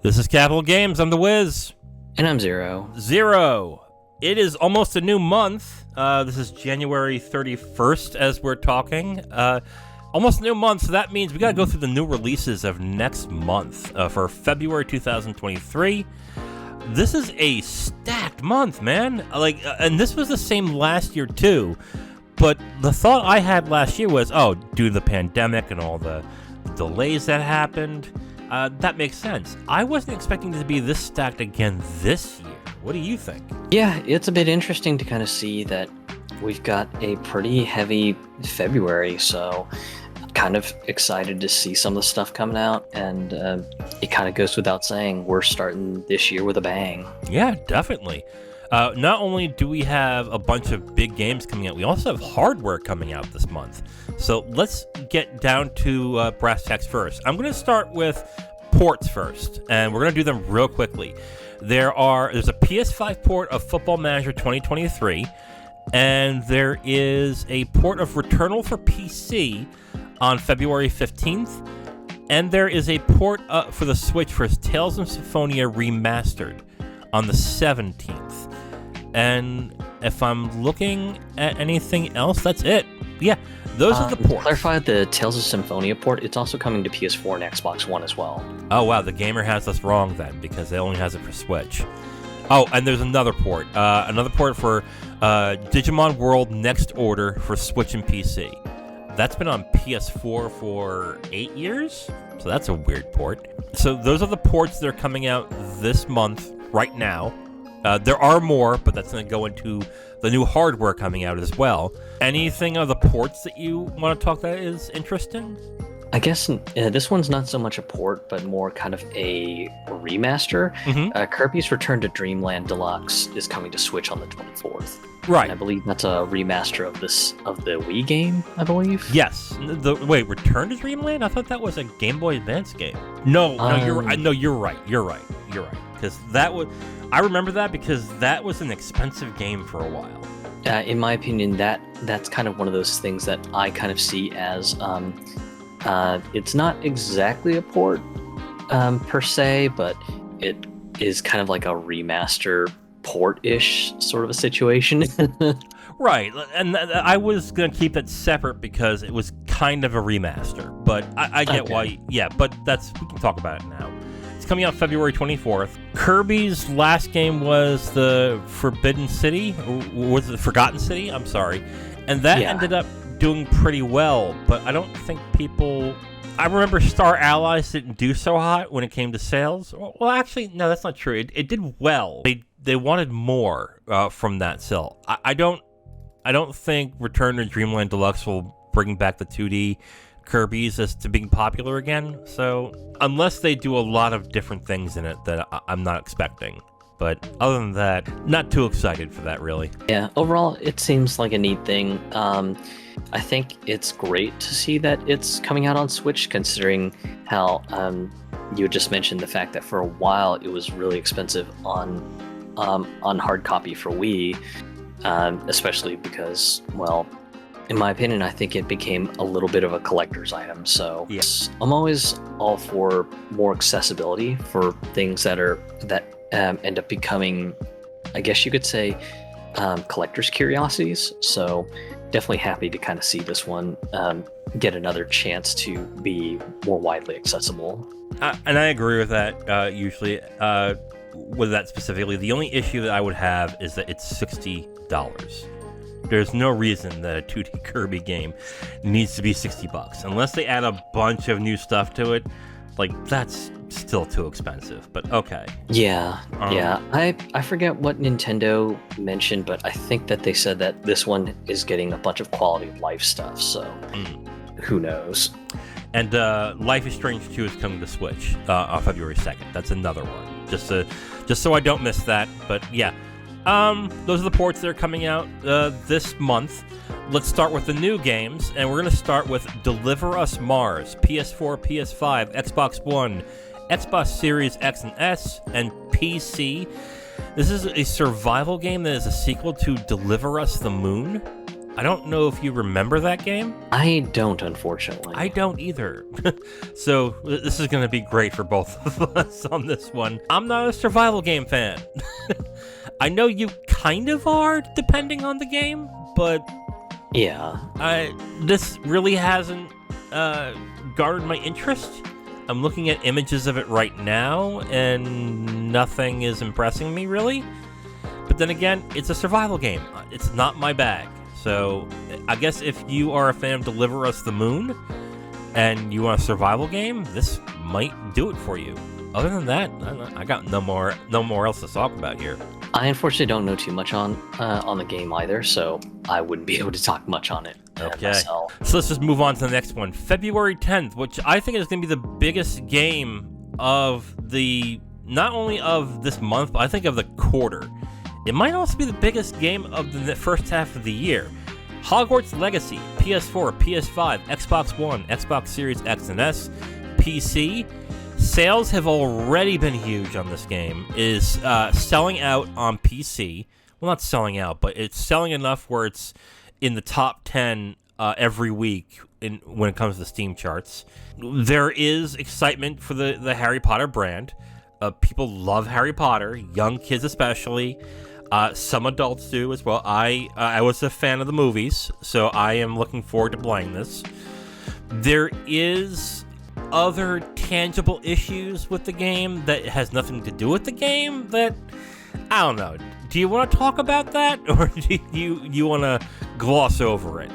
This is Capital Games. I'm the Wiz. And I'm Zero. Zero. It is almost a new month. This is January 31st as we're talking. Almost a new month, so that means we got to go through the new releases of next month for February 2023. This is a stacked month, man. And this was the same last year too. But the thought I had last year was, due to the pandemic and all the delays that happened, that makes sense. I wasn't expecting it to be this stacked again this year. What do you think? Yeah, it's a bit interesting to kind of see that we've got a pretty heavy February, so kind of excited to see some of the stuff coming out, and it kind of goes without saying we're starting this year with a bang. Yeah, definitely. Not only do we have a bunch of big games coming out, we also have hardware coming out this month. So let's get down to brass tacks first. I'm going to start with ports first, and we're going to do them real quickly. There's a PS5 port of Football Manager 2023, and there is a port of Returnal for PC on February 15th, and there is a port for the Switch for Tales of Symphonia Remastered on the 17th. And if I'm looking at anything else, that's it. Yeah, those are the ports. To clarify, the Tales of Symphonia port, it's also coming to PS4 and Xbox One as well. Oh, wow, the gamer has us wrong then, because it only has it for Switch. Oh, and there's another port for Digimon World Next Order for Switch and PC. That's been on PS4 for 8 years, so that's a weird port. So those are the ports that are coming out this month, right now. There are more, but that's going to go into the new hardware coming out as well. Anything of the ports that you want to talk that is interesting? I guess this one's not so much a port, but more kind of a remaster. Mm-hmm. Kirby's Return to Dreamland Deluxe is coming to Switch on the 24th. Right. And I believe that's a remaster of the Wii game, I believe. Yes. Wait, Return to Dreamland? I thought that was a Game Boy Advance game. No, you're right. No, you're right. Because I remember that because that was an expensive game for a while. In my opinion, that's kind of one of those things that I kind of see as it's not exactly a port per se, but it is kind of like a remaster port-ish sort of a situation. Right, and I was going to keep it separate because it was kind of a remaster, but I get why. Yeah, but we can talk about it now. It's coming out February 24th. Kirby's last game was the Forbidden City, or was it the Forgotten City? I'm sorry. And that ended up doing pretty well, but I don't think I remember Star Allies didn't do so hot when it came to sales. Well, actually, no, that's not true. It did well. They wanted more from that sale. I don't think Return to Dreamland Deluxe will bring back the 2D Kirby's as to being popular again. So unless they do a lot of different things in it that I'm not expecting. But other than that, not too excited for that, really. Yeah, overall, it seems like a neat thing. I think it's great to see that it's coming out on Switch, considering how you just mentioned the fact that for a while it was really expensive on hard copy for Wii, especially because, well, in my opinion, I think it became a little bit of a collector's item. So yes, I'm always all for more accessibility for things that end up becoming, I guess you could say, collector's curiosities. So definitely happy to kind of see this one get another chance to be more widely accessible. And I agree with that, usually. With that specifically, the only issue that I would have is that it's $60. There's no reason that a 2D Kirby game needs to be $60 unless they add a bunch of new stuff to it. Like, that's still too expensive, but okay. Yeah. I forget what Nintendo mentioned, but I think that they said that this one is getting a bunch of quality of life stuff, so who knows. And Life is Strange 2 is coming to Switch on February 2nd. That's another one. Just so I don't miss that, but yeah. Those are the ports that are coming out this month. Let's start with the new games, and we're going to start with Deliver Us Mars, PS4, PS5, Xbox One, Xbox Series X and S, and PC. This is a survival game that is a sequel to Deliver Us the Moon. I don't know if you remember that game. I don't, unfortunately. I don't either. So this is going to be great for both of us on this one. I'm not a survival game fan. I know you kind of are, depending on the game, but Yeah. this really hasn't garnered my interest. I'm looking at images of it right now, and nothing is impressing me, really. But then again, it's a survival game. It's not my bag. So I guess if you are a fan of Deliver Us the Moon, and you want a survival game, this might do it for you. Other than that, I got no more else to talk about here. I unfortunately don't know too much on the game either, so I wouldn't be able to talk much on it myself. So let's just move on to the next one. February 10th, which I think is going to be the biggest game of not only of this month, but I think of the quarter. It might also be the biggest game of the first half of the year. Hogwarts Legacy, PS4, PS5, Xbox One, Xbox Series X and S, PC. Sales have already been huge on this game. Is selling out on PC. Well, not selling out, but it's selling enough where it's in the top 10 every week when it comes to the Steam charts. There is excitement for the Harry Potter brand. People love Harry Potter, young kids especially. Some adults do as well. I was a fan of the movies, so I am looking forward to playing this. There is other tangible issues with the game that has nothing to do with the game that, I don't know. Do you want to talk about that, or do you want to gloss over it?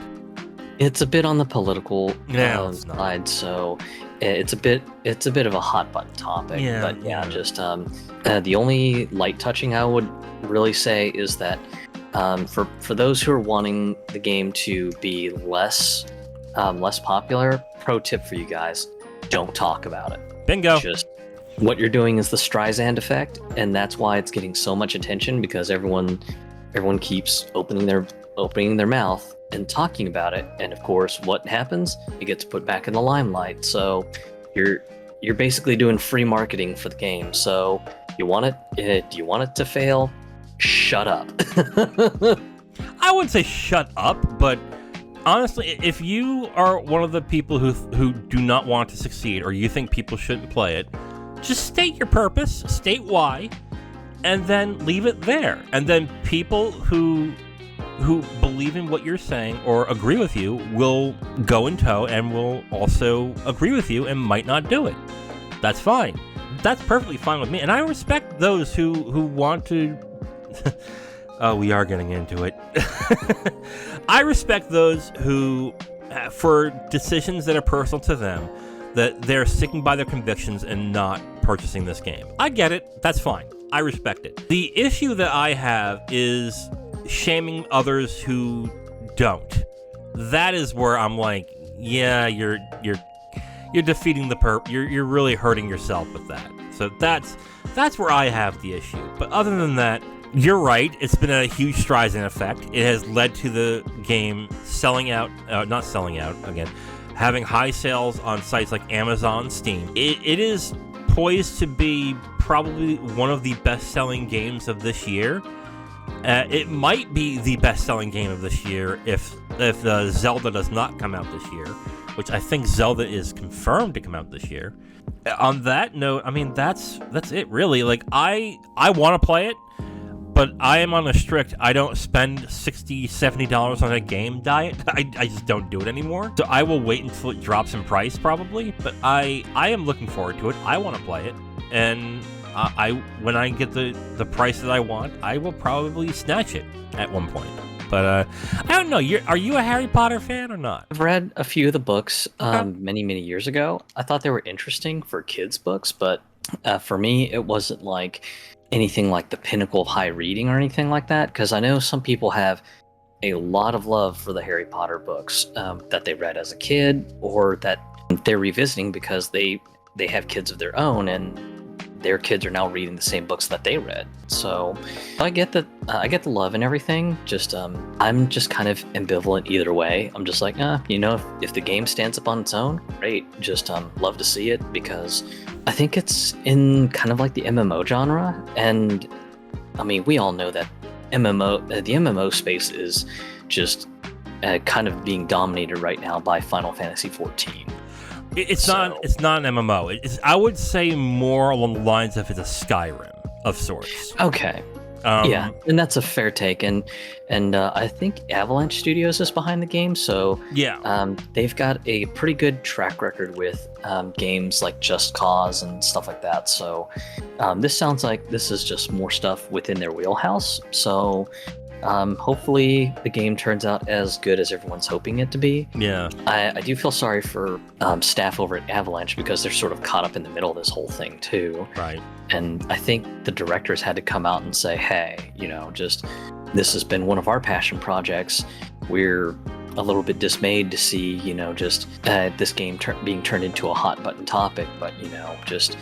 It's a bit on the political it's side, so it's a bit of a hot button topic. But just the only light touching I would really say is that for those who are wanting the game to be less popular, pro tip for you guys: don't talk about it. Bingo. Just what you're doing is the Streisand effect, and that's why it's getting so much attention, because everyone keeps opening their mouth and talking about it. And of course, what happens? It gets put back in the limelight. So you're basically doing free marketing for the game. So you want it? Do you want it to fail? Shut up. I wouldn't say shut up, but honestly, if you are one of the people who do not want to succeed, or you think people shouldn't play it, just state your purpose, state why, and then leave it there. And then people who believe in what you're saying or agree with you will go in tow and will also agree with you and might not do it. That's fine. That's perfectly fine with me. And I respect those who want to... Oh, we are getting into it. I respect those who, for decisions that are personal to them, that they're sticking by their convictions and not purchasing this game. I get it. That's fine. I respect it. The issue that I have is shaming others who don't. That is where I'm like, yeah, you're defeating the you're really hurting yourself with that. So that's where I have the issue. But other than that, you're right. It's been a huge Streisand effect. It has led to the game not selling out again, having high sales on sites like Amazon, Steam. It is poised to be probably one of the best-selling games of this year. It might be the best-selling game of this year if Zelda does not come out this year, which I think Zelda is confirmed to come out this year. On that note, I mean, that's it, really. Like, I want to play it, but I am on a strict, I don't spend $60, $70 on a game diet. I just don't do it anymore. So I will wait until it drops in price, probably. But I am looking forward to it. I want to play it. And when I get the price that I want, I will probably snatch it at one point. But I don't know. Are you a Harry Potter fan or not? I've read a few of the books many years ago. I thought they were interesting for kids' books, but for me, it wasn't like anything like the pinnacle of high reading or anything like that. Because I know some people have a lot of love for the Harry Potter books that they read as a kid, or that they're revisiting because they have kids of their own, and their kids are now reading the same books that they read. So I get the love and everything. Just I'm just kind of ambivalent either way. I'm just like, if the game stands up on its own, great. Just love to see it, because I think it's in kind of like the MMO genre. And I mean, we all know that the MMO space is just kind of being dominated right now by Final Fantasy 14. It's not an MMO. I would say more along the lines of it's a Skyrim of sorts. Okay. Yeah, and that's a fair take, and I think Avalanche Studios is behind the game, so yeah, they've got a pretty good track record with games like Just Cause and stuff like that. So this sounds like this is just more stuff within their wheelhouse. So hopefully the game turns out as good as everyone's hoping it to be. Yeah, I do feel sorry for staff over at Avalanche because they're sort of caught up in the middle of this whole thing too. Right. And I think the directors had to come out and say, hey, just this has been one of our passion projects. We're a little bit dismayed to see, just this game being turned into a hot button topic. But, just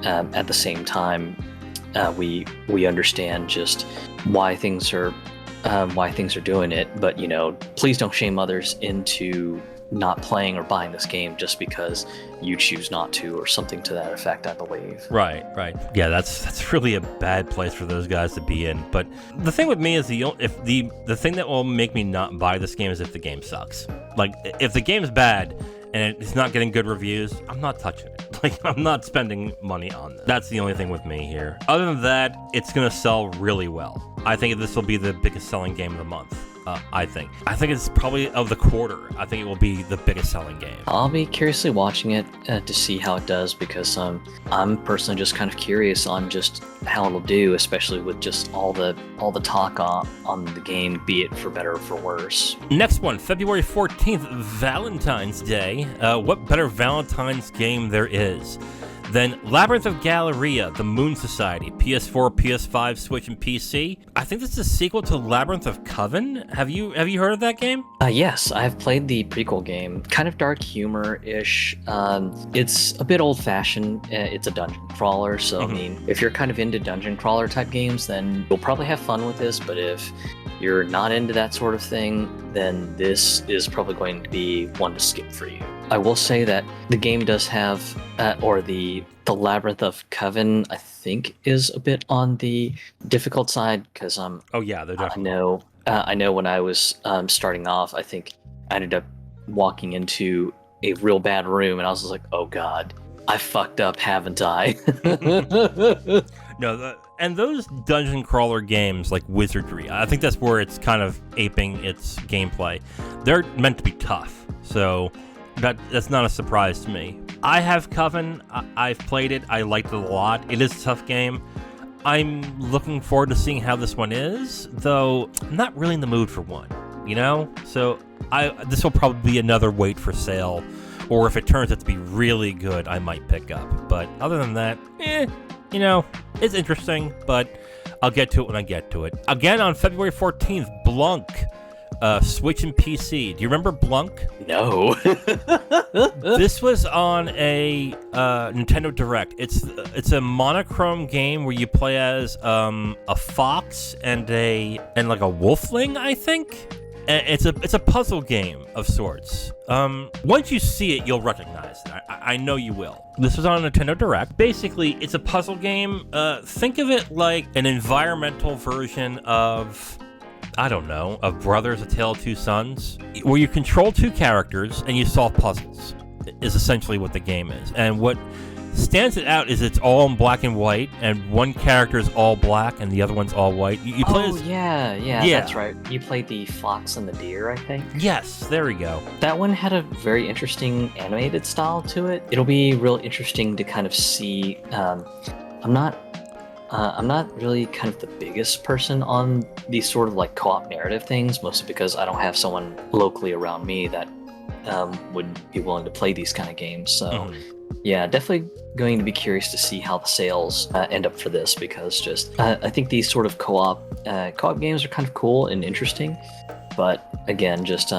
at the same time, we understand just why things are doing it. But, please don't shame others into not playing or buying this game just because you choose not to, or something to that effect, I believe. Right. Yeah, that's really a bad place for those guys to be in. But the thing with me is the thing that will make me not buy this game is if the game sucks. Like, if the game's bad and it's not getting good reviews, I'm not touching it. Like, I'm not spending money on this. That's the only thing with me here. Other than that, it's gonna sell really well. I think this will be the biggest selling game of the month. I think it's probably of the quarter. I think it will be the biggest selling game. I'll be curiously watching it to see how it does, because I'm personally just kind of curious on just how it'll do, especially with just all the talk on the game, be it for better or for worse. Next one, February 14th, Valentine's Day. What better Valentine's game there is than Labyrinth of Galleria, The Moon Society, PS4, PS5, Switch, and PC. I think this is a sequel to Labyrinth of Coven. Have you heard of that game? Yes, I've played the prequel game. Kind of dark humor-ish. It's a bit old-fashioned. It's a dungeon crawler, so I mean, if you're kind of into dungeon crawler type games, then you'll probably have fun with this. But if you're not into that sort of thing, then this is probably going to be one to skip for you. I will say that the game does have, or the Labyrinth of Coven, I think, is a bit on the difficult side, because oh yeah, they're definitely. I know when I was starting off, I think I ended up walking into a real bad room, and I was like, oh god, I fucked up, haven't I? No, and those dungeon crawler games like Wizardry, I think that's where it's kind of aping its gameplay. They're meant to be tough, so that's not a surprise to me. I have Coven. I've played it. I liked it a lot. It is a tough game. I'm looking forward to seeing how this one is, though I'm not really in the mood for one, So this will probably be another wait for sale, or if it turns out to be really good, I might pick up. But other than that, it's interesting, but I'll get to it when I get to it. Again, on February 14th, Blunk. Switch and PC. Do you remember Blunk? No. This was on a Nintendo Direct. It's a monochrome game where you play as a fox and like a wolfling, I think. And it's a puzzle game of sorts. Once you see it, you'll recognize it. I know you will. This was on a Nintendo Direct. Basically, it's a puzzle game. Think of it like an environmental version of, I don't know, of Brothers: A Tale of Two Sons, where you control two characters and you solve puzzles, is essentially what the game is. And what stands it out is it's all in black and white, and one character is all black and the other one's all white. You play yeah, that's right. You played the fox and the deer, I think? Yes, there we go. That one had a very interesting animated style to it. It'll be real interesting to kind of see. I'm not really kind of the biggest person on these sort of like co-op narrative things, mostly because I don't have someone locally around me that would be willing to play these kind of games. So yeah, definitely going to be curious to see how the sales end up for this, because just I think these sort of co-op games are kind of cool and interesting, but again, just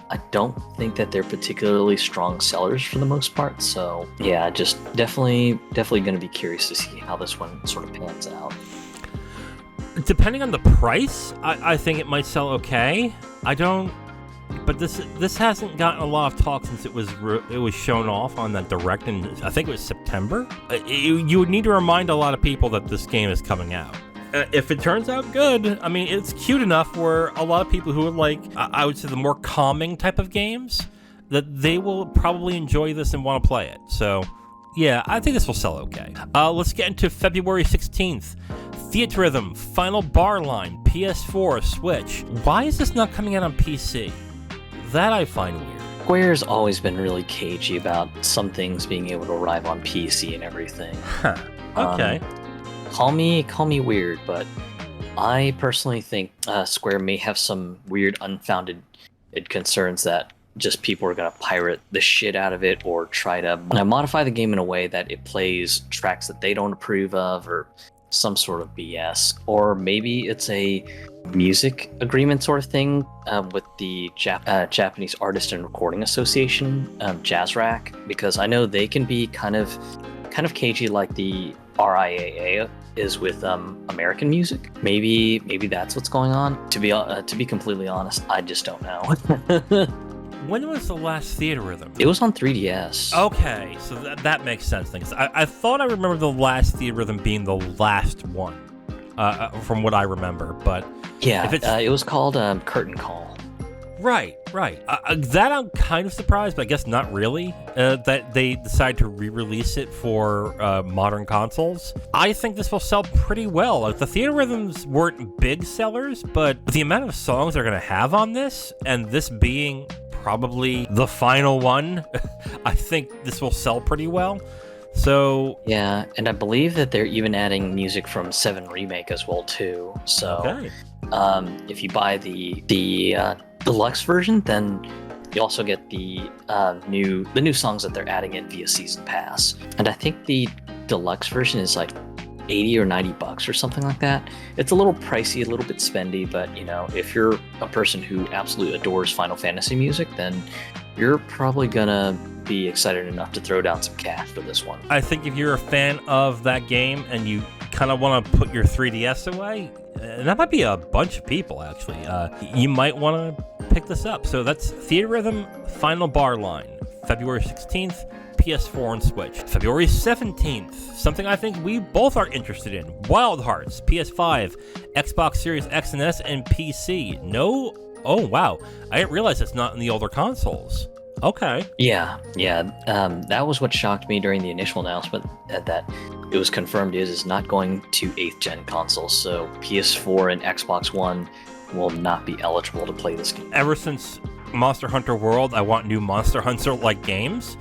I don't think that they're particularly strong sellers for the most part. So yeah, just definitely going to be curious to see how this one sort of pans out. Depending on the price, I think it might sell okay. I don't, but this hasn't gotten a lot of talk since it was shown off on that Direct in, I think it was September. You would need to remind a lot of people that this game is coming out If it turns out good, I mean, it's cute enough where a lot of people who are like, I would say the more calming type of games, that they will probably enjoy this and want to play it. So, yeah, I think this will sell okay. Let's get into February 16th. Theatrhythm, Final Bar Line, PS4, Switch. Why is this not coming out on PC? That I find weird. Square's always been really cagey about some things being able to arrive on PC and everything. Huh. Okay. Call me weird, but I personally think Square may have some weird, unfounded concerns that just people are going to pirate the shit out of it or try to modify the game in a way that it plays tracks that they don't approve of or some sort of BS. Or maybe it's a music agreement sort of thing with the Japanese Artist and Recording Association, JazzRack, because I know they can be kind of cagey like the RIAA is with American music. Maybe that's what's going on. To be completely honest, I just don't know. When was the last Theatrhythm? It was on 3DS. Okay, so that makes sense. Things I thought I remember the last Theatrhythm being the last one, from what I remember. But yeah, it was called Curtain Call. Right. That I'm kind of surprised, but I guess not really, that they decided to re-release it for modern consoles. I think this will sell pretty well. Like, the Theatrhythms weren't big sellers, but the amount of songs they're going to have on this, and this being probably the final one, I think this will sell pretty well. So yeah, and I believe that they're even adding music from 7 Remake as well too. So okay. If you buy the deluxe version, then you also get the new songs that they're adding in via Season Pass. And I think the deluxe version is like $80 or $90 or something like that. It's a little pricey, a little bit spendy, but you know, if you're a person who absolutely adores Final Fantasy music, then you're probably gonna be excited enough to throw down some cash for this one. I think if you're a fan of that game and you kind of want to put your 3DS away, and that might be a bunch of people actually, you might want to pick this up. So that's Theatrhythm Final Bar Line, February 16th, PS4 and Switch. February 17th, something I think we both are interested in. Wild Hearts, PS5, Xbox Series X and S, and PC. No, oh wow, I didn't realize it's not in the older consoles. Okay. Yeah. That was what shocked me during the initial announcement, that it was confirmed it is not going to 8th gen consoles, so PS4 and Xbox One will not be eligible to play this game. Ever since Monster Hunter World, I want new Monster Hunter-like games,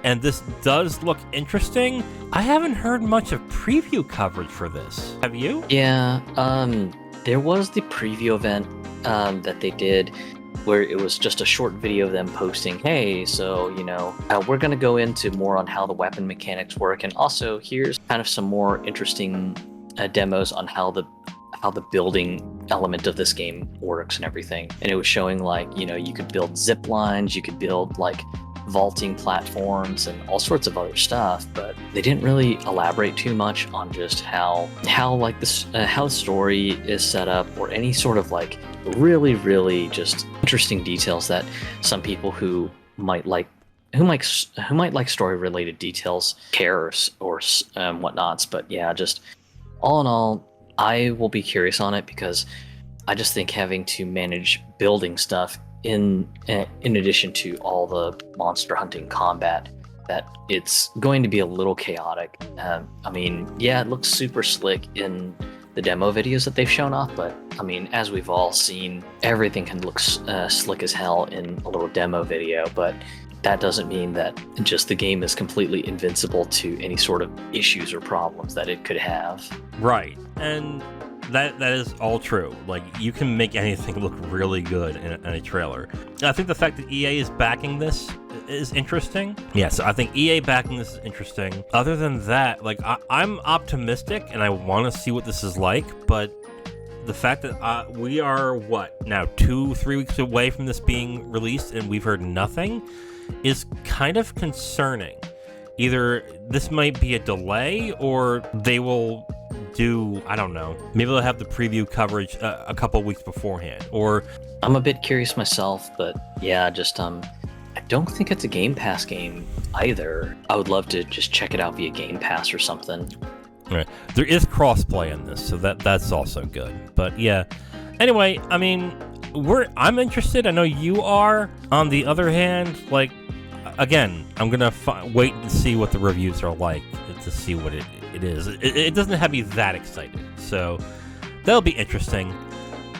and this does look interesting. I haven't heard much of preview coverage for this. Have you? Yeah, there was the preview event that they did, where it was just a short video of them posting, hey, so, you know, we're going to go into more on how the weapon mechanics work, and also here's kind of some more interesting demos on how the building element of this game works and everything. And it was showing, like, you know, you could build zip lines, you could build like vaulting platforms and all sorts of other stuff, but they didn't really elaborate too much on just how like this how the story is set up, or any sort of like really just interesting details that some people who might like story related details care or whatnots. But yeah, just all in all, I will be curious on it, because I just think having to manage building stuff in addition to all the monster hunting combat, that it's going to be a little chaotic. I mean, yeah, it looks super slick in the demo videos that they've shown off, but I mean, as we've all seen, everything can look slick as hell in a little demo video, but that doesn't mean that just the game is completely invincible to any sort of issues or problems that it could have. Right, and that is all true. Like, you can make anything look really good in a trailer. And I think the fact that EA is backing this is interesting. Yeah, so I think EA backing this is interesting. Other than that, like, I'm optimistic and I want to see what this is like, but the fact that we are, now 2-3 weeks away from this being released and we've heard nothing is kind of concerning. Either this might be a delay, or they will do, I don't know, maybe they'll have the preview coverage a couple weeks beforehand, or... I'm a bit curious myself, but yeah, just I don't think it's a Game Pass game either. I would love to just check it out via Game Pass or something. Right. There is crossplay in this, so that's also good. But yeah. Anyway, I mean, I'm interested. I know you are. On the other hand, like, again, I'm gonna wait and see what the reviews are like to see what it is. It doesn't have me that excited, so that'll be interesting.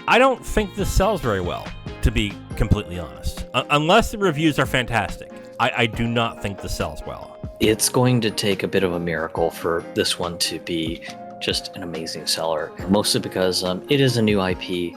I don't think this sells very well, to be completely honest. Unless the reviews are fantastic, I do not think this sells well. It's going to take a bit of a miracle for this one to be just an amazing seller, mostly because it is a new IP.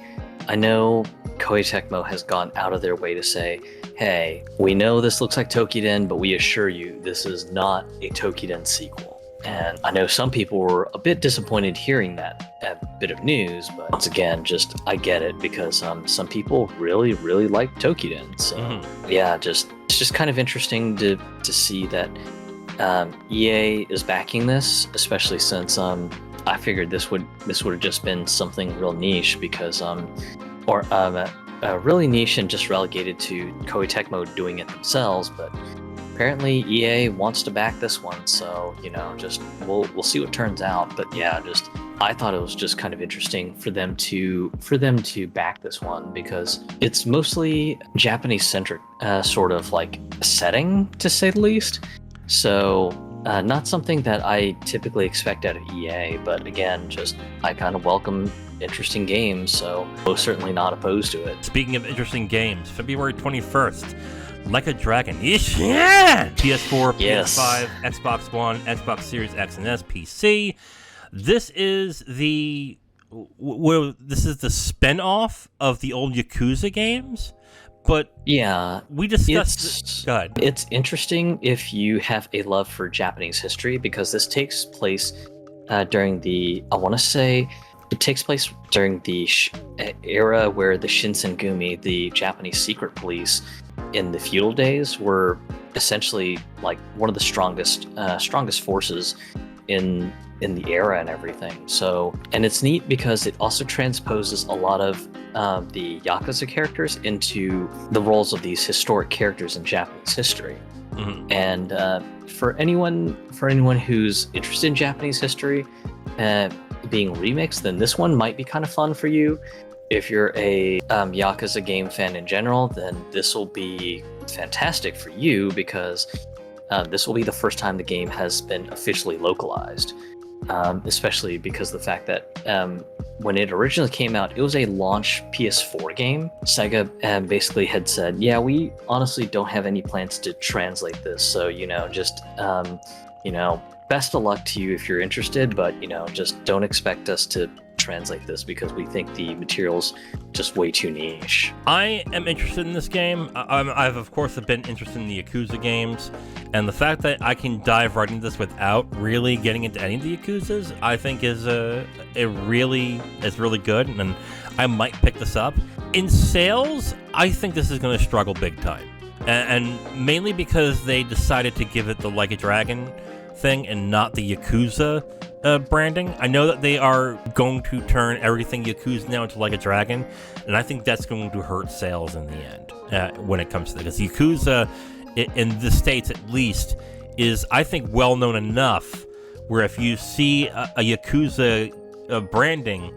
I know Koei Tecmo has gone out of their way to say, hey, we know this looks like Tokiden, but we assure you this is not a Tokiden sequel. And I know some people were a bit disappointed hearing that bit of news, but once again, I get it, because some people really, really like Tokiden. So yeah, it's just kind of interesting to see that EA is backing this, especially since I figured this would have just been something real niche, because really niche and just relegated to Koei Tecmo doing it themselves, but apparently EA wants to back this one, so we'll see what turns out. But yeah, I thought it was just kind of interesting for them to back this one, because it's mostly Japanese centric sort of like setting, to say the least. So not something that I typically expect out of EA, but again, I kind of welcome interesting games, so most certainly not opposed to it. Speaking of interesting games, February 21st, Like a Dragon. Yeah! PS4, yes. PS5, Xbox One, Xbox Series X and S, PC. This is the spin-off of the old Yakuza games. But yeah, we discussed. Go ahead. It's interesting if you have a love for Japanese history, because this takes place during the, I want to say, it takes place during the era where the Shinsengumi, the Japanese secret police in the feudal days, were essentially like one of the strongest forces in the era and everything. So, and it's neat because it also transposes a lot of the Yakuza characters into the roles of these historic characters in Japanese history. Mm-hmm. And for anyone who's interested in Japanese history being remixed, then this one might be kind of fun for you. If you're a Yakuza game fan in general, then this will be fantastic for you, because this will be the first time the game has been officially localized. Especially because of the fact that when it originally came out, it was a launch PS4 game. Sega basically had said, yeah, we honestly don't have any plans to translate this, so best of luck to you if you're interested, but just don't expect us to translate this, because we think the material's just way too niche. I am interested in this game. I've of course been interested in the Yakuza games, and the fact that I can dive right into this without really getting into any of the Yakuzas, I think is really good, and I might pick this up. In sales, I think this is going to struggle big time, and mainly because they decided to give it the Like a Dragon thing and not the Yakuza branding. I know that they are going to turn everything Yakuza now into Like a Dragon, and I think that's going to hurt sales in the end when it comes to that, because Yakuza, in the States at least, is, I think, well known enough where if you see a Yakuza branding,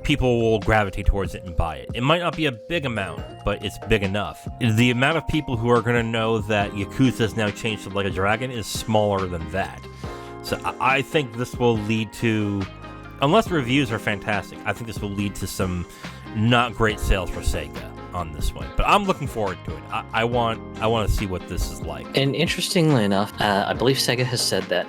people will gravitate towards it and buy it. It might not be a big amount, but it's big enough. The amount of people who are going to know that Yakuza has now changed to Like a Dragon is smaller than that. So I think this will lead to, unless the reviews are fantastic, I think this will lead to some not great sales for Sega on this one. But I'm looking forward to it. I want to see what this is like. And interestingly enough, I believe Sega has said that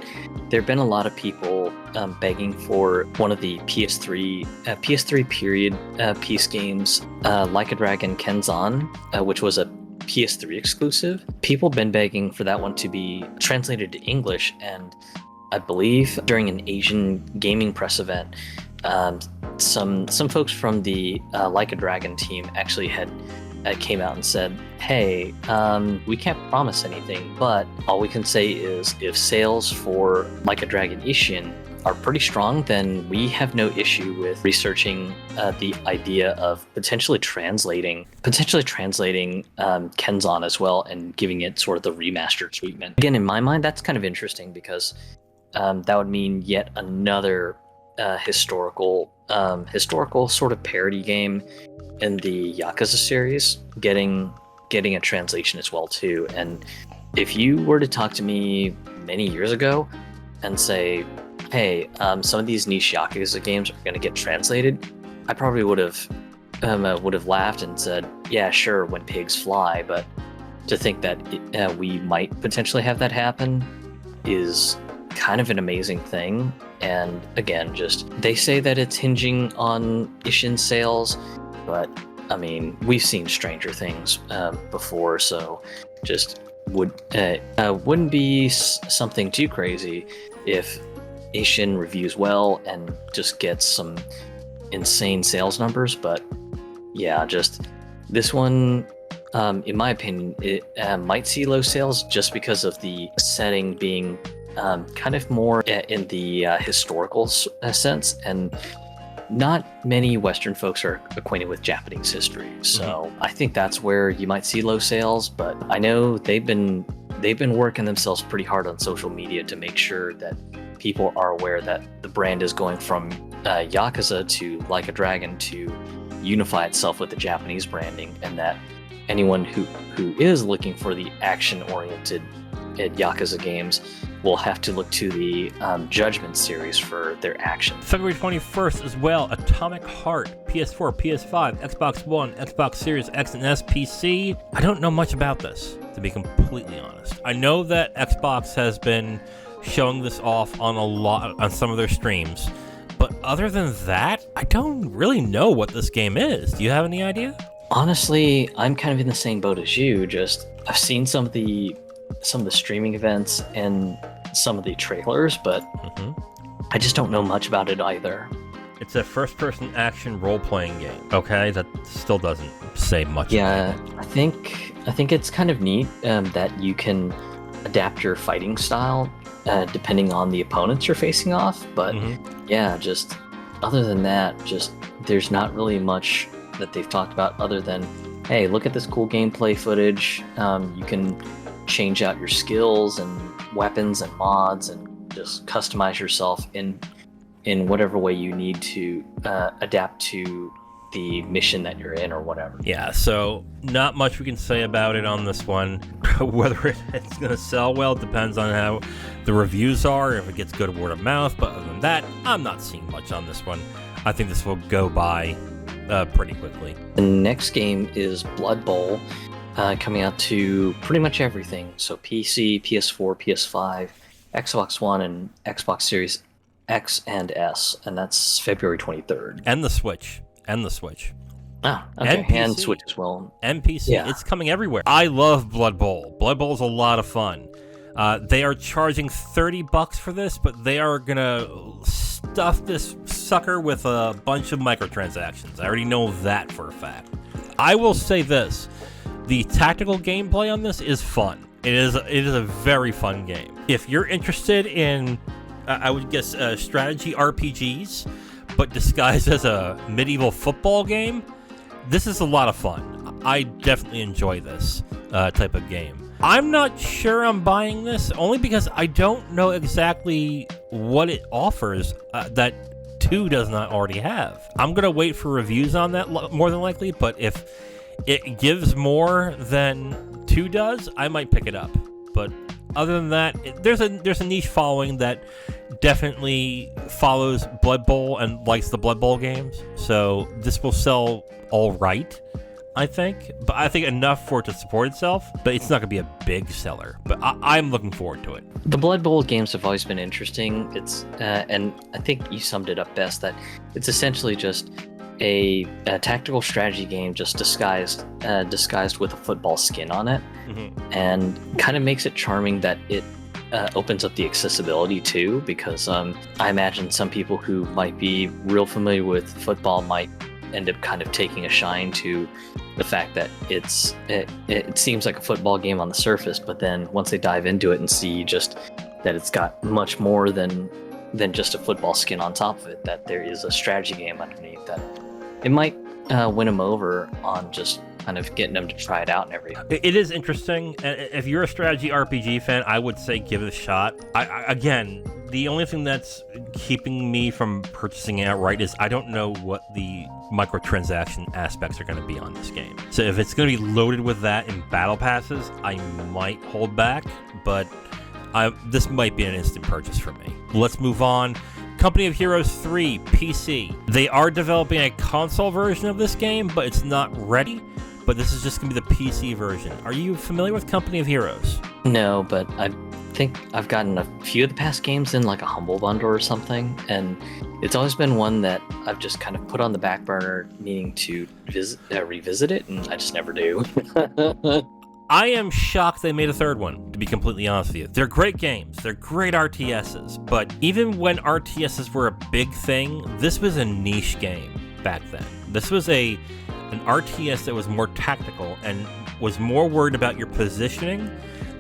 there have been a lot of people begging for one of the PS3 period piece games, Like a Dragon Kenzan, which was a PS3 exclusive. People have been begging for that one to be translated to English, and I believe during an Asian gaming press event, some folks from the Like a Dragon team actually had came out and said, hey, we can't promise anything, but all we can say is if sales for Like a Dragon Ishin are pretty strong, then we have no issue with researching the idea of potentially translating Kenzan as well and giving it sort of the remastered treatment. Again, in my mind, that's kind of interesting, because that would mean yet another historical sort of parody game in the Yakuza series getting a translation as well too. And if you were to talk to me many years ago and say, hey, some of these niche Yakuza games are going to get translated, I probably would have laughed and said, yeah, sure, when pigs fly. But to think that we might potentially have that happen is kind of an amazing thing. And again, just they say that it's hinging on Ishin sales, but I mean, we've seen Stranger Things before, so just wouldn't be something too crazy if Ishin reviews well and just gets some insane sales numbers. But yeah, just this one, in my opinion, it might see low sales just because of the setting being kind of more in the historical sense, and not many Western folks are acquainted with Japanese history. So I think that's where you might see low sales. But I know they've been working themselves pretty hard on social media to make sure that people are aware that the brand is going from Yakuza to Like a Dragon to unify itself with the Japanese branding, and that anyone who is looking for the action-oriented Yakuza games will have to look to the Judgment series for their action. February 21st as well, Atomic Heart, PS4, PS5, Xbox One, Xbox Series X and S, PC. I don't know much about this, to be completely honest. I know that Xbox has been showing this off on some of their streams, but other than that, I don't really know what this game is. Do you have any idea? Honestly, I'm kind of in the same boat as you. Just I've seen some of the streaming events and some of the trailers, but I just don't know much about it either. It's a first-person action role-playing game. Okay, that still doesn't say much. Yeah, I think it's kind of neat that you can adapt your fighting style depending on the opponents you're facing off. But yeah, just other than that, just there's not really much that they've talked about other than, hey, look at this cool gameplay footage. You can change out your skills and weapons and mods and just customize yourself in whatever way you need to adapt to the mission that you're in or whatever. Yeah, so not much we can say about it on this one. Whether it's going to sell well depends on how the reviews are, if it gets good word of mouth. But other than that, I'm not seeing much on this one. I think this will go by pretty quickly. The next game is Blood Bowl, coming out to pretty much everything. So PC, PS4, PS5, Xbox One, and Xbox Series X and S, and that's February 23rd. And the Switch. Ah, okay. And Switch as well. And PC. Yeah. It's coming everywhere. I love Blood Bowl. Blood Bowl is a lot of fun. They are charging $30 for this, but they are gonna stuff this sucker with a bunch of microtransactions. I already know that for a fact. I will say this: the tactical gameplay on this is fun. It is a very fun game. If you're interested in, I would guess, strategy RPGs, but disguised as a medieval football game, this is a lot of fun. I definitely enjoy this type of game. I'm not sure I'm buying this, only because I don't know exactly what it offers that 2 does not already have. I'm going to wait for reviews on that more than likely, but if it gives more than 2 does, I might pick it up. But other than that, there's a niche following that definitely follows Blood Bowl and likes the Blood Bowl games. So this will sell all right, I think. But I think enough for it to support itself. But it's not going to be a big seller. But I'm looking forward to it. The Blood Bowl games have always been interesting. It's and I think you summed it up best, that it's essentially just a tactical strategy game just disguised with a football skin on it, and kind of makes it charming that it opens up the accessibility too, because I imagine some people who might be real familiar with football might end up kind of taking a shine to the fact that it seems like a football game on the surface, but then once they dive into it and see just that it's got much more than just a football skin on top of it, that there is a strategy game underneath, that it might win them over on just kind of getting them to try it out and everything. It is interesting. If you're a strategy RPG fan, I would say give it a shot. Again, The only thing that's keeping me from purchasing it outright is I don't know what the microtransaction aspects are going to be on this game. So if it's going to be loaded with that in battle passes, I might hold back, but this might be an instant purchase for me. Let's move on. Company of Heroes 3 PC. They are developing a console version of this game, but it's not ready. But this is just going to be the PC version. Are you familiar with Company of Heroes? No, but I think I've gotten a few of the past games in like a Humble Bundle or something, and it's always been one that I've just kind of put on the back burner, meaning to revisit it, and I just never do. I am shocked they made a third one, to be completely honest with you. They're great games. They're great RTSs. But even when RTSs were a big thing, this was a niche game back then. This was an RTS that was more tactical and was more worried about your positioning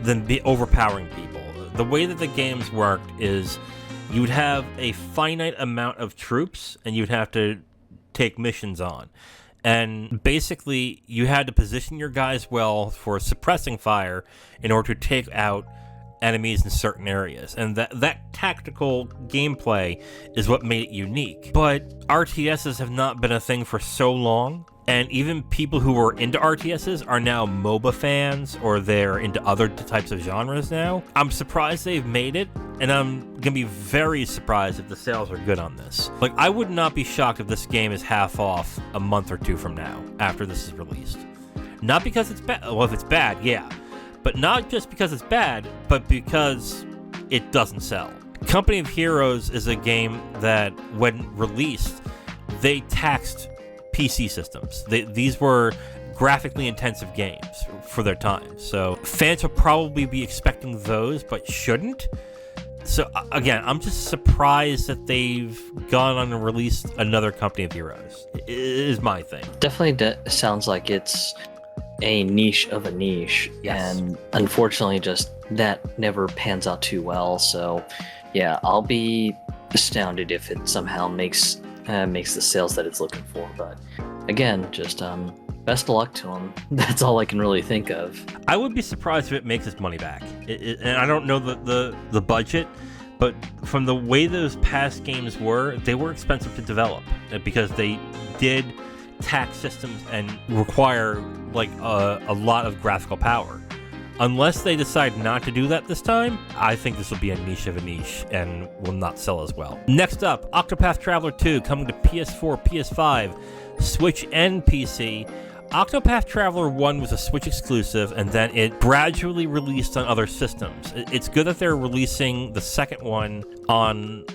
than be overpowering people. The way that the games worked is you would have a finite amount of troops and you'd have to take missions on. And basically, you had to position your guys well for suppressing fire in order to take out enemies in certain areas. And that tactical gameplay is what made it unique. But RTSs have not been a thing for so long. And even people who were into RTSs are now MOBA fans, or they're into other types of genres now. I'm surprised they've made it, and I'm going to be very surprised if the sales are good on this. Like, I would not be shocked if this game is half off a month or two from now, after this is released. Not because it's bad. Well, if it's bad, yeah. But not just because it's bad, but because it doesn't sell. Company of Heroes is a game that, when released, they taxed PC systems. These were graphically intensive games for their time. So fans will probably be expecting those, but shouldn't. So again, I'm just surprised that they've gone on and released another Company of Heroes. Is my thing. Definitely sounds like it's a niche of a niche. Yes. And unfortunately, just that never pans out too well. So yeah, I'll be astounded if it somehow makes the sales that it's looking for. But again, just best of luck to them. That's all I can really think of. I would be surprised if it makes its money back. And I don't know the budget, but from the way those past games were, they were expensive to develop because they did tax systems and require like a lot of graphical power. Unless they decide not to do that this time, I think this will be a niche of a niche and will not sell as well. Next up, Octopath Traveler 2 coming to PS4, PS5, Switch, and PC. Octopath Traveler 1 was a Switch exclusive, and then it gradually released on other systems. It's good that they're releasing the second one on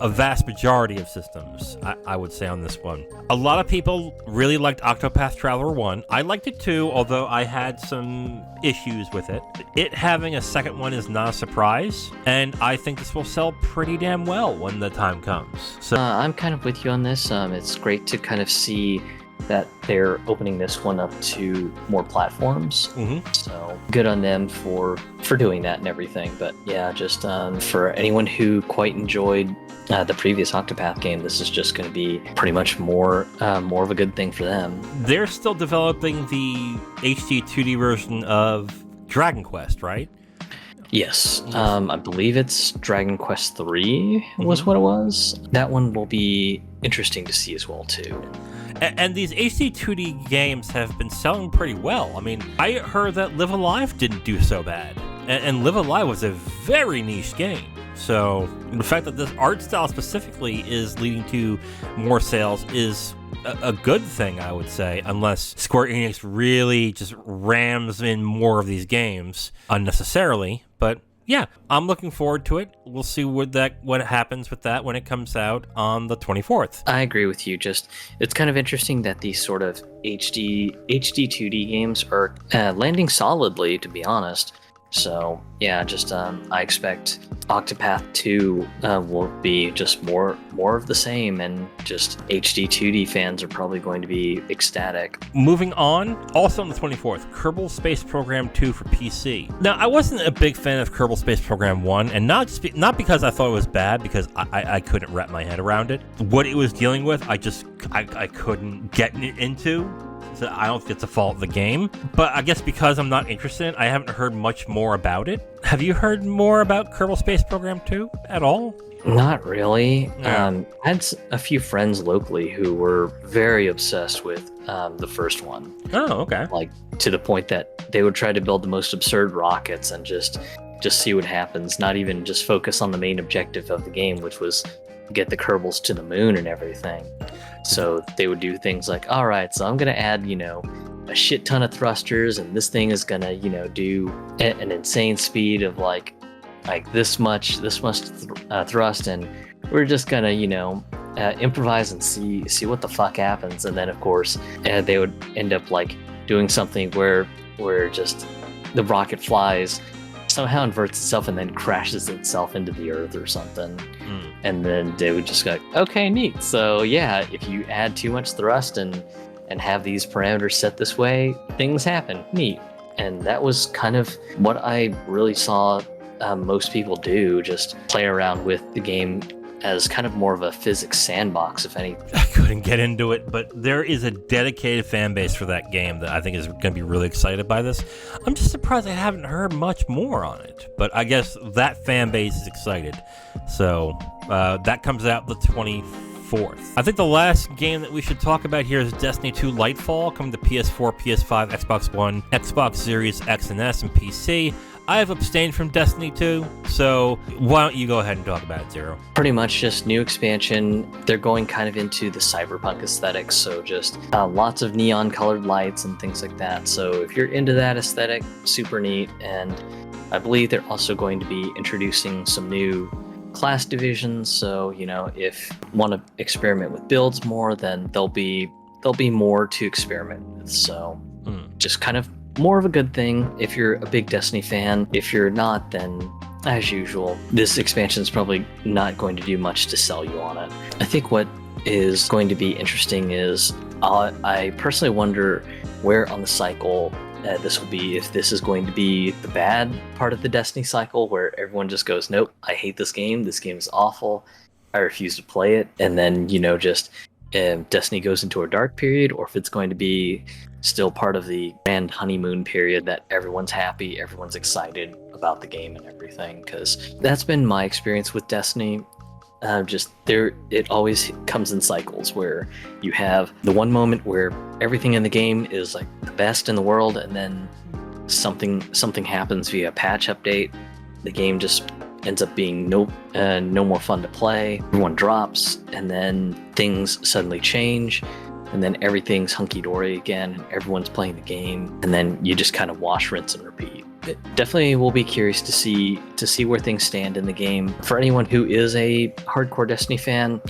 a vast majority of systems, I would say, on this one. A lot of people really liked Octopath Traveler 1. I liked it too, although I had some issues with it. It having a second one is not a surprise, and I think this will sell pretty damn well when the time comes. So I'm kind of with you on this. It's great to kind of see that they're opening this one up to more platforms. Mm-hmm. So good on them for doing that and everything. But yeah, just for anyone who quite enjoyed the previous Octopath game, this is just going to be pretty much more of a good thing for them. They're still developing the HD 2D version of Dragon Quest, right? Yes, I believe it's Dragon Quest III was what it was. That one will be interesting to see as well too. And these HD 2D games have been selling pretty well. I mean, I heard that Live Alive didn't do so bad. And Live Alive was a very niche game. So the fact that this art style specifically is leading to more sales is a good thing, I would say, unless Square Enix really just rams in more of these games unnecessarily. But yeah, I'm looking forward to it. We'll see what happens with that when it comes out on the 24th. I agree with you. Just it's kind of interesting that these sort of HD 2D games are landing solidly, to be honest. So yeah, just I expect Octopath 2 will be just more of the same, and just HD 2D fans are probably going to be ecstatic. Moving on, also on the 24th, Kerbal Space Program 2 for PC. Now, I wasn't a big fan of Kerbal Space Program 1, and not because I thought it was bad, because I couldn't wrap my head around it. What it was dealing with, I couldn't get into. So I don't think it's a fault of the game, but I guess because I'm not interested, I haven't heard much more about it. Have you heard more about Kerbal Space Program 2 at all? Not really. Yeah. I had a few friends locally who were very obsessed with the first one. Oh, okay. Like, to the point that they would try to build the most absurd rockets and just see what happens, not even just focus on the main objective of the game, which was get the Kerbals to the moon and everything. So they would do things like, all right, so I'm going to add, a shit ton of thrusters, and this thing is going to, do an insane speed of like this much thrust, and we're just going to, improvise and see what the fuck happens. And then, of course, they would end up like doing something where just the rocket flies, somehow inverts itself and then crashes itself into the earth or something. And then they would just go, okay, neat. So yeah, if you add too much thrust and have these parameters set this way, things happen. Neat. And that was kind of what I really saw most people do, just play around with the game as kind of more of a physics sandbox, if any. I couldn't get into it, but there is a dedicated fan base for that game that I think is going to be really excited by this. I'm just surprised I haven't heard much more on it, but I guess that fan base is excited. So that comes out the 24th. I think the last game that we should talk about here is Destiny 2 Lightfall, coming to PS4, PS5, Xbox One, Xbox Series X and S, and PC. I have abstained from Destiny 2, so why don't you go ahead and talk about it, Zero? Pretty much just new expansion. They're going kind of into the cyberpunk aesthetic, so just lots of neon colored lights and things like that. So if you're into that aesthetic, super neat. And I believe they're also going to be introducing some new class divisions. So, if you want to experiment with builds more, then there'll be more to experiment with. So just kind of more of a good thing if you're a big Destiny fan. If you're not, then as usual, this expansion is probably not going to do much to sell you on it. I think what is going to be interesting is I personally wonder where on the cycle this will be, if this is going to be the bad part of the Destiny cycle where everyone just goes, nope, I hate this game is awful, I refuse to play it, and then just Destiny goes into a dark period, or if it's going to be still part of the grand honeymoon period that everyone's happy, everyone's excited about the game and everything, because that's been my experience with Destiny. It always comes in cycles where you have the one moment where everything in the game is like the best in the world, and then something happens via patch update. The game just ends up being no more fun to play. Everyone drops, and then things suddenly change, and then everything's hunky-dory again, and everyone's playing the game, and then you just kind of wash, rinse, and repeat. It definitely will be curious to see where things stand in the game. For anyone who is a hardcore Destiny fan,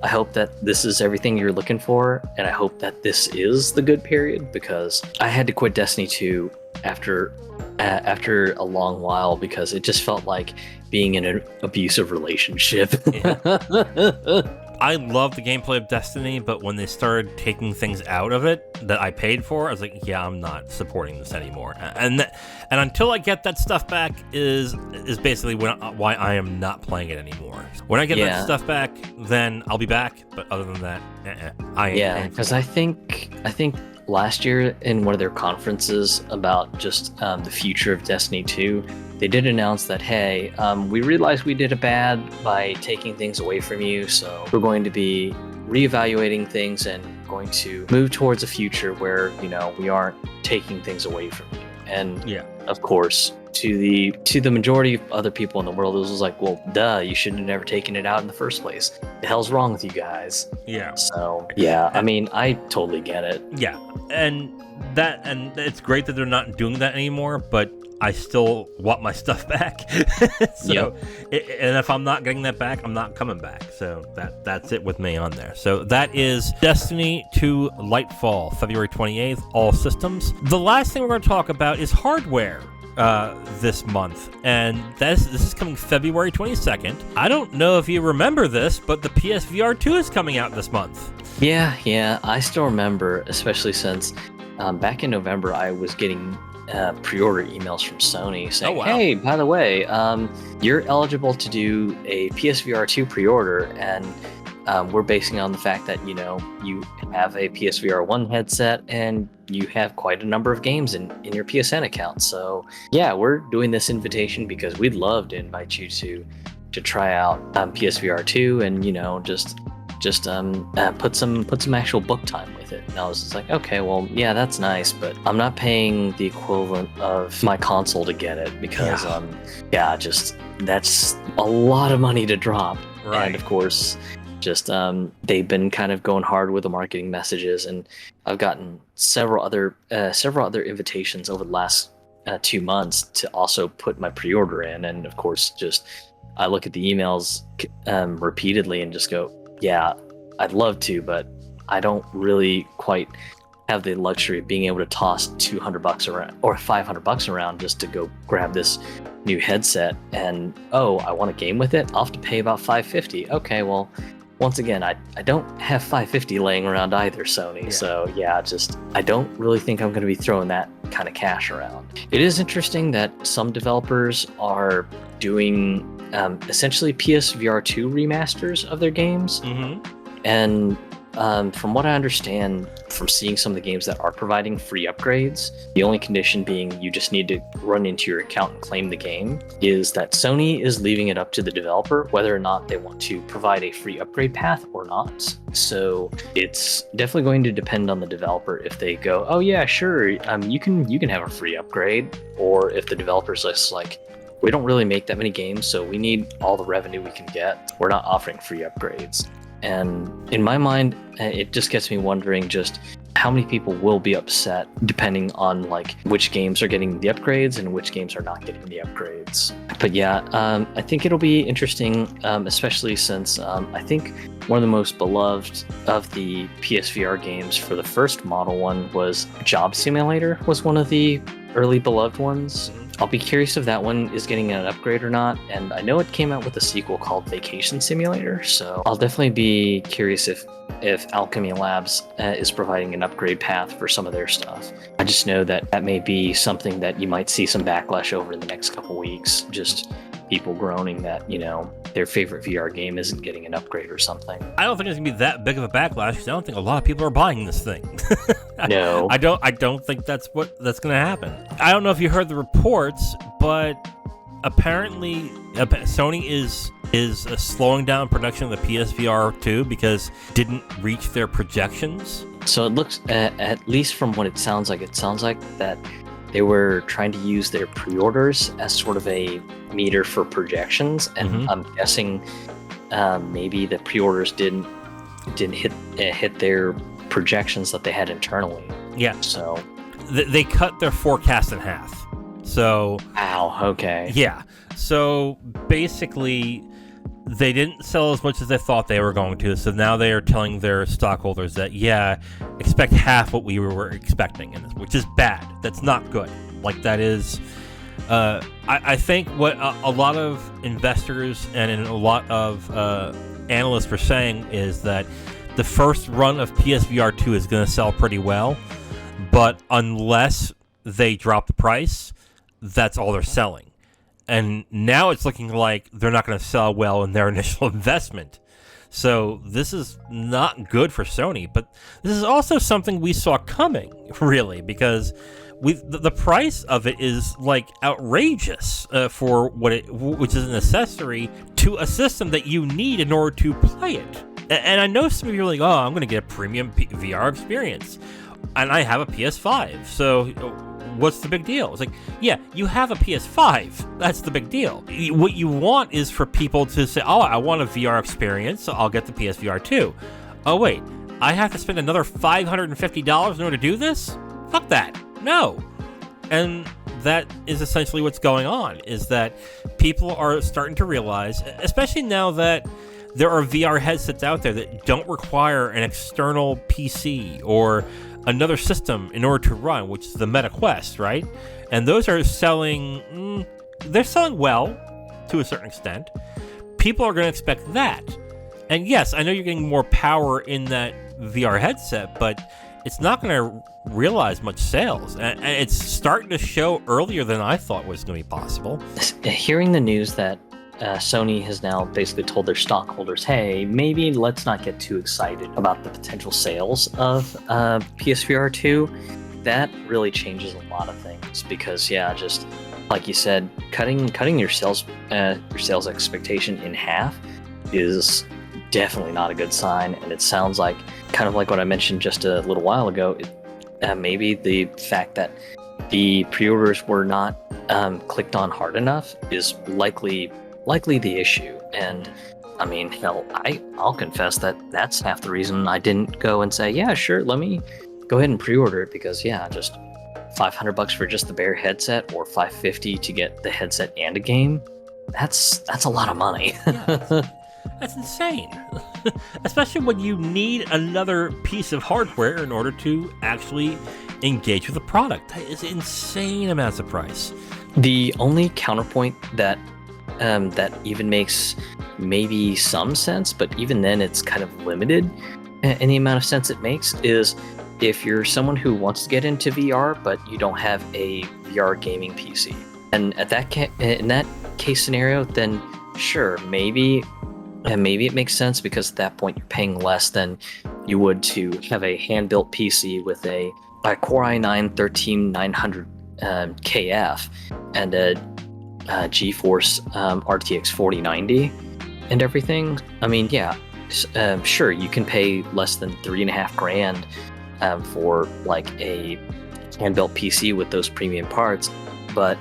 I hope that this is everything you're looking for, and I hope that this is the good period, because I had to quit Destiny 2 after a long while, because it just felt like being in an abusive relationship. I love the gameplay of Destiny, but when they started taking things out of it that I paid for, I was like, yeah, I'm not supporting this anymore. And until I get that stuff back is basically why I am not playing it anymore. When I get that stuff back, then I'll be back. But other than that, I ain't. Yeah, because I think last year in one of their conferences about just the future of Destiny 2, they did announce that, hey, we realized we did it bad by taking things away from you, so we're going to be reevaluating things and going to move towards a future where, we aren't taking things away from you. And of course, to the majority of other people in the world, it was like, well, duh, you shouldn't have never taken it out in the first place. The hell's wrong with you guys? Yeah. So yeah, I mean, I totally get it. Yeah, and it's great that they're not doing that anymore, but I still want my stuff back. And if I'm not getting that back, I'm not coming back. So that's it with me on there. So that is Destiny 2 Lightfall, February 28th, all systems. The last thing we're going to talk about is hardware this month, and this is coming February 22nd. I don't know if you remember this, but the PSVR 2 is coming out this month. Yeah, I still remember, especially since back in November I was getting pre-order emails from Sony saying, oh, wow. Hey, by the way, you're eligible to do a PSVR 2 pre-order, and we're basing it on the fact that, you have a PSVR 1 headset and you have quite a number of games in your PSN account. So yeah, we're doing this invitation because we'd love to invite you to try out PSVR 2 and, put some actual book time with it. And I was just like, okay, well, yeah, that's nice, but I'm not paying the equivalent of my console to get it because, that's a lot of money to drop. Right. And of course, they've been kind of going hard with the marketing messages, and I've gotten several other invitations over the last 2 months to also put my pre-order in, and of course, I look at the emails repeatedly and just go, yeah, I'd love to, but I don't really quite have the luxury of being able to toss $200 around or $500 around just to go grab this new headset. And I want a game with it. I'll have to pay about $550. Okay, well, once again, I don't have $550 laying around either, Sony. Yeah. So yeah, I don't really think I'm going to be throwing that kind of cash around. It is interesting that some developers are doing essentially PSVR 2 remasters of their games. Mm-hmm. And from what I understand from seeing some of the games that are providing free upgrades, the only condition being you just need to run into your account and claim the game, is that Sony is leaving it up to the developer whether or not they want to provide a free upgrade path or not. So it's definitely going to depend on the developer if they go, oh yeah, sure, you can have a free upgrade, or if the developer's just like, we don't really make that many games, so we need all the revenue we can get. We're not offering free upgrades. And in my mind, it just gets me wondering just how many people will be upset depending on like which games are getting the upgrades and which games are not getting the upgrades. But yeah, I think it'll be interesting, especially since I think one of the most beloved of the PSVR games for the first model one was Job Simulator, was one of the early beloved ones. I'll be curious if that one is getting an upgrade or not, and I know it came out with a sequel called Vacation Simulator, so I'll definitely be curious if Alchemy Labs is providing an upgrade path for some of their stuff. I just know that may be something that you might see some backlash over in the next couple weeks, just people groaning that, their favorite VR game isn't getting an upgrade or something. I don't think it's gonna be that big of a backlash because I don't think a lot of people are buying this thing. No, I don't think that's gonna happen. I don't know if you heard the reports, but apparently Sony is slowing down production of the PSVR 2 because it didn't reach their projections. So it looks, at least from what it sounds like that they were trying to use their pre-orders as sort of a meter for projections, and Mm-hmm. I'm guessing maybe the pre-orders didn't hit their projections that they had internally. Yeah. So They cut their forecast in half. So wow, okay. yeah. So basically, they didn't sell as much as they thought they were going to. So now they are telling their stockholders that, expect half what we were expecting, which is bad. That's not good. Like, that is... I think what a lot of investors and a lot of analysts were saying is that the first run of PSVR 2 is going to sell pretty well, but unless they drop the price, that's all they're selling. And now it's looking like they're not going to sell well in their initial investment. So this is not good for Sony, but this is also something we saw coming, really, because the price of it is like outrageous for which is an accessory to a system that you need in order to play it. And I know some of you are like, I'm going to get a premium VR experience, and I have a PS5, so what's the big deal? It's like, yeah, you have a PS5. That's the big deal. What you want is for people to say, I want a VR experience, so I'll get the PSVR 2. Oh, wait, I have to spend another $550 in order to do this? Fuck that. No. And that is essentially what's going on, is that people are starting to realize, especially now that there are VR headsets out there that don't require an external PC or another system in order to run, which is the Meta Quest, right? And those are selling, they're selling well to a certain extent. People are going to expect that. And yes, I know you're getting more power in that VR headset, but it's not going to realize much sales. And it's starting to show earlier than I thought was going to be possible. Hearing the news that Sony has now basically told their stockholders, hey, maybe let's not get too excited about the potential sales of PSVR 2. That really changes a lot of things because, yeah, just like you said, cutting your sales expectation in half is definitely not a good sign. And it sounds like, kind of like what I mentioned just a little while ago, maybe the fact that the pre-orders were not clicked on hard enough is likely the issue. And I mean, hell, I'll confess that that's half the reason I didn't go and say, yeah, sure, let me go ahead and pre-order it, because yeah, just $500 for just the bare headset, or $550 to get the headset and a game. That's a lot of money. Yeah, that's insane. Especially when you need another piece of hardware in order to actually engage with the product. That is insane amounts of price. The only counterpoint that even makes maybe some sense, but even then it's kind of limited in the amount of sense it makes, is if you're someone who wants to get into VR but you don't have a VR gaming PC. And in that case scenario, then sure, maybe it makes sense, because at that point you're paying less than you would to have a hand-built PC with a Core i9-13900 KF and a GeForce RTX 4090 and everything. I mean, yeah, sure, you can pay less than $3,500 for like a hand-built PC with those premium parts, but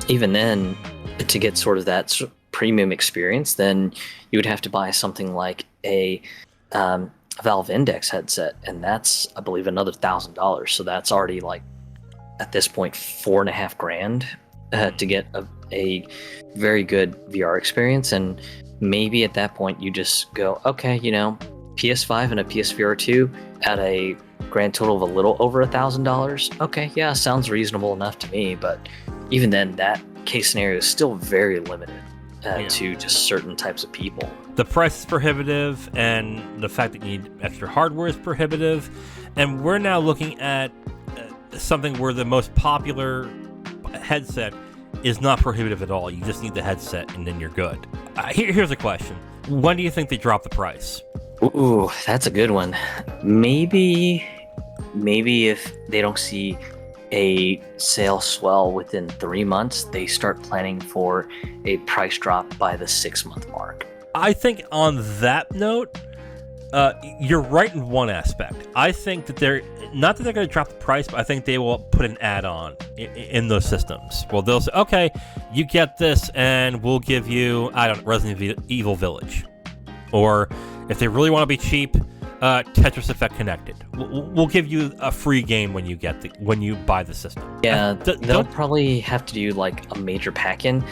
even then, to get sort of that premium experience, then you would have to buy something like a Valve Index headset, and that's, I believe, another $1,000. So that's already like, at this point, $4,500 to get a very good VR experience. And maybe at that point you just go, okay, PS5 and a PSVR 2 at a grand total of a little over $1,000. Okay, yeah, sounds reasonable enough to me. But even then, that case scenario is still very limited to just certain types of people. The price is prohibitive, and the fact that you need extra hardware is prohibitive. And we're now looking at something where the most popular headset is not prohibitive at all. You just need the headset, and then you're good. Here's a question. When do you think they drop the price? Ooh, that's a good one. Maybe if they don't see a sales swell within 3 months, they start planning for a price drop by the 6-month mark. I think on that note, you're right in one aspect. I think that they're going to drop the price, but I think they will put an add-on in those systems. Well, they'll say, okay, you get this, and we'll give you, Resident Evil Village. Or if they really want to be cheap, Tetris Effect Connected. We'll give you a free game when you buy the system. Yeah, they'll probably have to do like a major pack-in.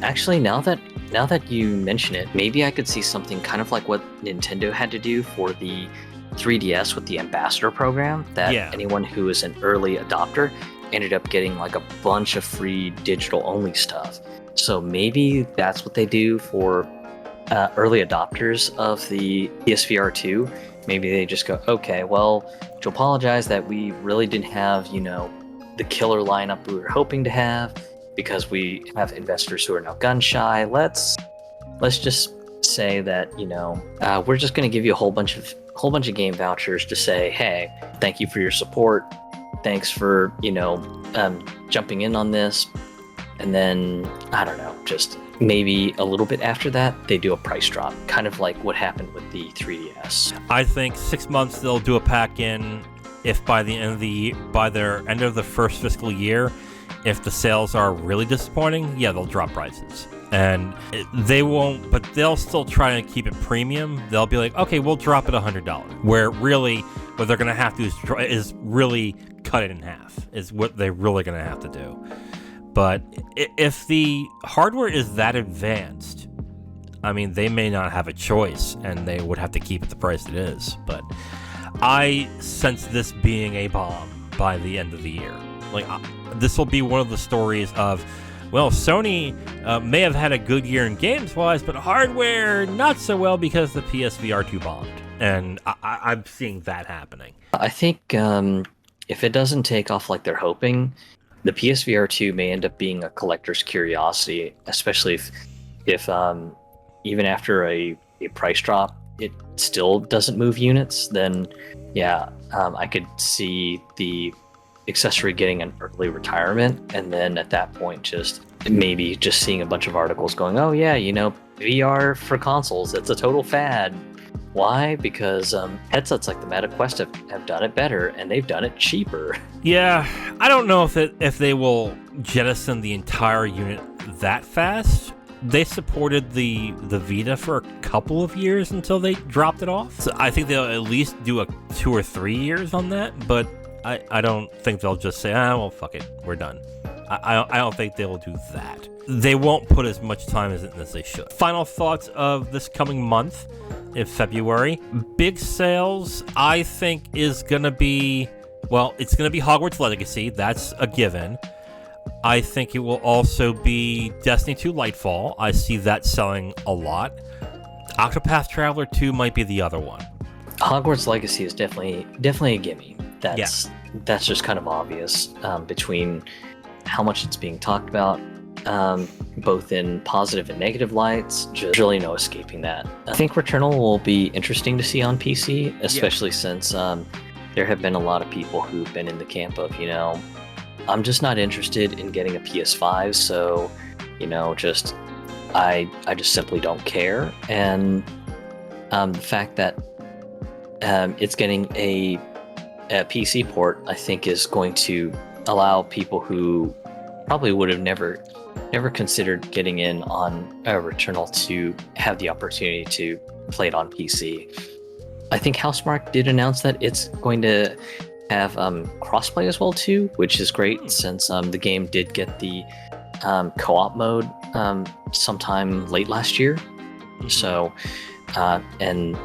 Actually, now that you mention it, maybe I could see something kind of like what Nintendo had to do for the 3DS with the Ambassador program, that anyone who is an early adopter ended up getting like a bunch of free digital-only stuff. So maybe that's what they do for early adopters of the PSVR 2. Maybe they just go, okay, well, to apologize that we really didn't have, the killer lineup we were hoping to have, because we have investors who are now gun shy. Let's just say that, we're just going to give you a whole bunch of game vouchers to say, hey, thank you for your support. Thanks for, jumping in on this. And then, I don't know, just maybe a little bit after that, they do a price drop, kind of like what happened with the 3DS. I think 6 months they'll do a pack-in. If by their end of the first fiscal year, if the sales are really disappointing, yeah, they'll drop prices. And they won't, but they'll still try to keep it premium. They'll be like, okay, we'll drop it $100. Where really, what they're going to have to do is really cut it in half, is what they're really going to have to do. But if the hardware is that advanced, I mean, they may not have a choice, and they would have to keep it the price it is. But I sense this being a bomb by the end of the year. Like, this will be one of the stories of, well, Sony may have had a good year in games-wise, but hardware not so well because the PSVR 2 bombed. And I'm seeing that happening. I think if it doesn't take off like they're hoping, the PSVR 2 may end up being a collector's curiosity, especially if even after a price drop, it still doesn't move units, then yeah, I could see the accessory getting an early retirement, and then at that point, just maybe just seeing a bunch of articles going, oh yeah, VR for consoles, it's a total fad. Why? Because headsets like the Meta Quest have done it better, and they've done it cheaper. Yeah, I don't know if they will jettison the entire unit that fast. They supported the Vita for a couple of years until they dropped it off. So I think they'll at least do 2 or 3 years on that, but I don't think they'll just say, well, fuck it, we're done. I don't think they will do that. They won't put as much time as they should. Final thoughts of this coming month in February. Big sales, I think, is going to be, well, it's going to be Hogwarts Legacy. That's a given. I think it will also be Destiny 2 Lightfall. I see that selling a lot. Octopath Traveler 2 might be the other one. Hogwarts Legacy is definitely a gimme. That's just kind of obvious between how much it's being talked about, both in positive and negative lights. Just really no escaping that. I think Returnal will be interesting to see on PC, especially since there have been a lot of people who've been in the camp of, I'm just not interested in getting a PS5, so, I just simply don't care. And the fact that it's getting a PC port, I think, is going to allow people who probably would have never considered getting in on Returnal to have the opportunity to play it on PC. I think Housemarque did announce that it's going to have crossplay as well too, which is great since the game did get the co-op mode sometime late last year. So, and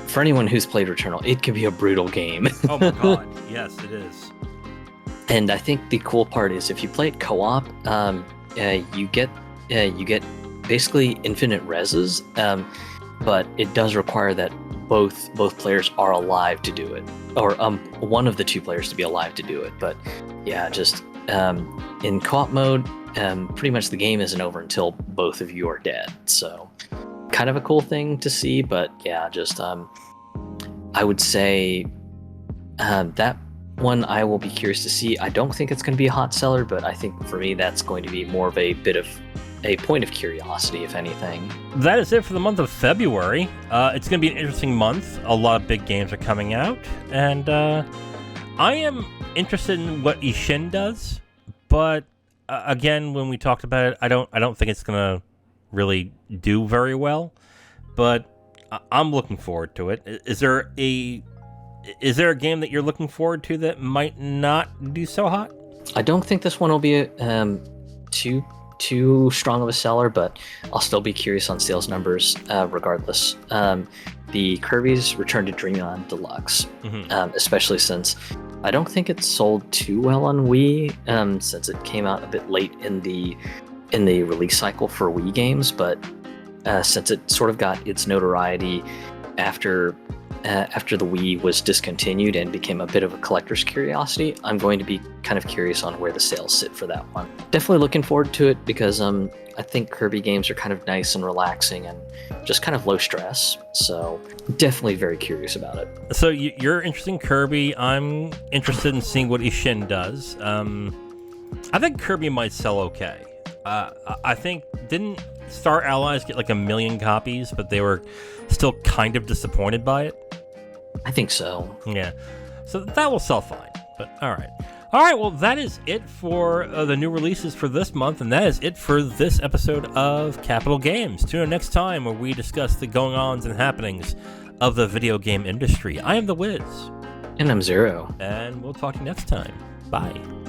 for anyone who's played Returnal, it can be a brutal game. Oh my god, yes, it is. And I think the cool part is if you play it co-op, you get basically infinite reses, but it does require that both players are alive to do it, or one of the two players to be alive to do it. But yeah, just in co-op mode, pretty much the game isn't over until both of you are dead. So kind of a cool thing to see, but yeah, just I would say that one I will be curious to see. I don't think it's going to be a hot seller, but I think for me that's going to be more of a bit of a point of curiosity, if anything. That is it for the month of February. It's going to be an interesting month. A lot of big games are coming out, and I am interested in what Ishin does, but again, when we talked about it, I don't think it's going to really do very well, but I'm looking forward to it. Is there a game that you're looking forward to that might not do so hot? I don't think this one will be too strong of a seller, but I'll still be curious on sales numbers regardless. The Kirby's Return to Dreamland Deluxe, especially since I don't think it sold too well on Wii, since it came out a bit late in the release cycle for Wii games, but since it sort of got its notoriety after the Wii was discontinued and became a bit of a collector's curiosity, I'm going to be kind of curious on where the sales sit for that one. Definitely looking forward to it because I think Kirby games are kind of nice and relaxing and just kind of low stress. So definitely very curious about it. So you're interested in Kirby. I'm interested in seeing what Ishin does. I think Kirby might sell okay. I think didn't Star Allies get like 1 million copies, but they were still kind of disappointed by it? I think so. Yeah. So that will sell fine. But all right, well, that is it for the new releases for this month, and that is it for this episode of Capital Games. Tune in next time where we discuss the going-ons and happenings of the video game industry. I am The Wiz. And I'm Zero. And we'll talk to you next time. Bye.